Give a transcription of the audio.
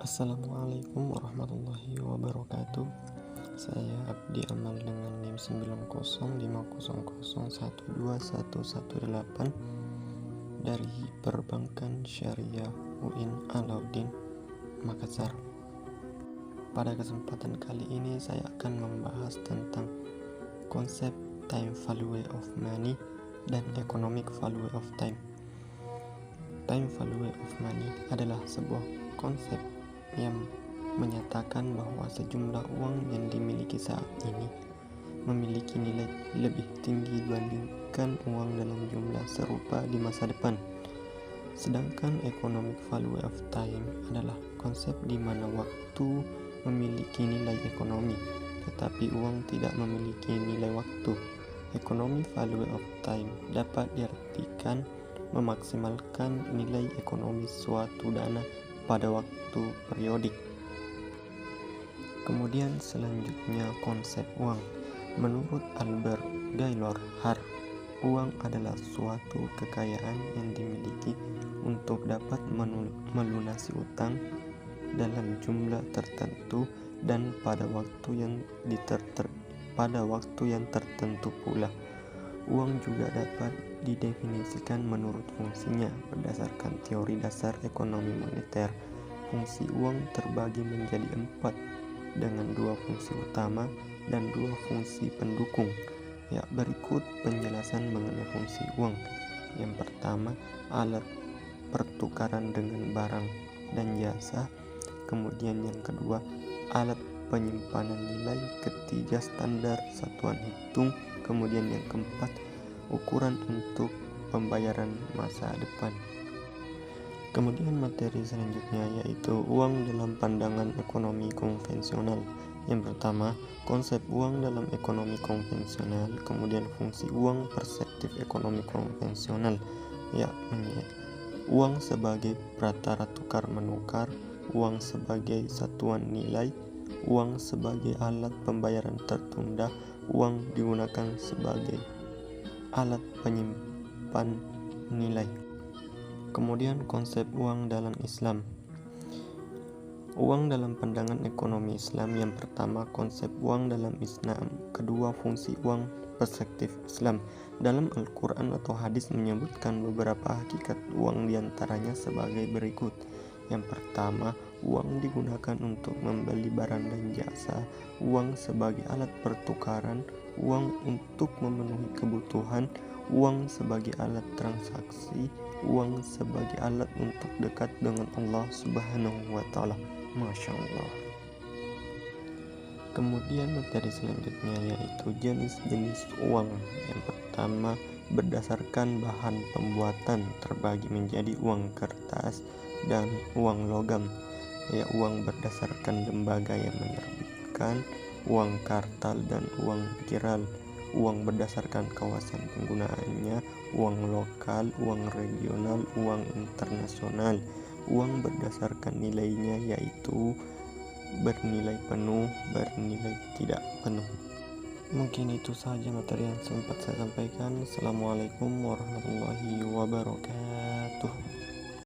Assalamualaikum warahmatullahi wabarakatuh. Saya Abdi Amal dengan NIM 9050012118 dari Perbankan Syariah UIN Alauddin, Makassar. Pada kesempatan kali ini saya akan membahas tentang konsep time value of money dan economic value of time. Time value of money adalah sebuah konsep yang menyatakan bahwa sejumlah uang yang dimiliki saat ini memiliki nilai lebih tinggi dibandingkan uang dalam jumlah serupa di masa depan. Sedangkan economic value of time adalah konsep di mana waktu memiliki nilai ekonomi, tetapi uang tidak memiliki nilai waktu. Economic value of time dapat diartikan memaksimalkan nilai ekonomi suatu dana pada waktu periodik. Kemudian selanjutnya konsep uang. Menurut Albert Gaylor Hart, uang adalah suatu kekayaan yang dimiliki untuk dapat melunasi utang dalam jumlah tertentu dan pada waktu yang tertentu pula. Uang juga dapat didefinisikan menurut fungsinya berdasarkan teori dasar ekonomi moneter. Fungsi uang terbagi menjadi 4 dengan 2 fungsi utama dan 2 fungsi pendukung. Ya, berikut penjelasan mengenai fungsi uang. Yang pertama, alat pertukaran dengan barang dan jasa. Kemudian yang kedua, alat penyimpanan nilai. Ketiga, standar satuan hitung. Kemudian yang keempat, ukuran untuk pembayaran masa depan. Kemudian materi selanjutnya yaitu uang dalam pandangan ekonomi konvensional. Yang pertama, konsep uang dalam ekonomi konvensional. Kemudian fungsi uang perspektif ekonomi konvensional, yakni uang sebagai pratara tukar menukar, uang sebagai satuan nilai, uang sebagai alat pembayaran tertunda, uang digunakan sebagai alat penyimpan nilai. Kemudian konsep uang dalam Islam. Uang dalam pandangan ekonomi Islam. Yang pertama, konsep uang dalam Islam. Kedua, fungsi uang perspektif Islam. Dalam Al-Quran atau hadis menyebutkan beberapa hakikat uang diantaranya sebagai berikut. Yang pertama, uang digunakan untuk membeli barang dan jasa, uang sebagai alat pertukaran, uang untuk memenuhi kebutuhan, uang sebagai alat transaksi, uang sebagai alat untuk dekat dengan Allah Subhanahu wa Ta'ala. Masya Allah. Kemudian materi selanjutnya yaitu jenis-jenis uang. Yang pertama, berdasarkan bahan pembuatan terbagi menjadi uang kertas dan uang logam. Uang berdasarkan lembaga yang menerbitkan, uang kartal dan uang giral. Uang berdasarkan kawasan penggunaannya, uang lokal, uang regional, uang internasional. Uang berdasarkan nilainya yaitu bernilai penuh, bernilai tidak penuh. Mungkin itu saja materi yang sempat saya sampaikan. Assalamualaikum warahmatullahi wabarakatuh.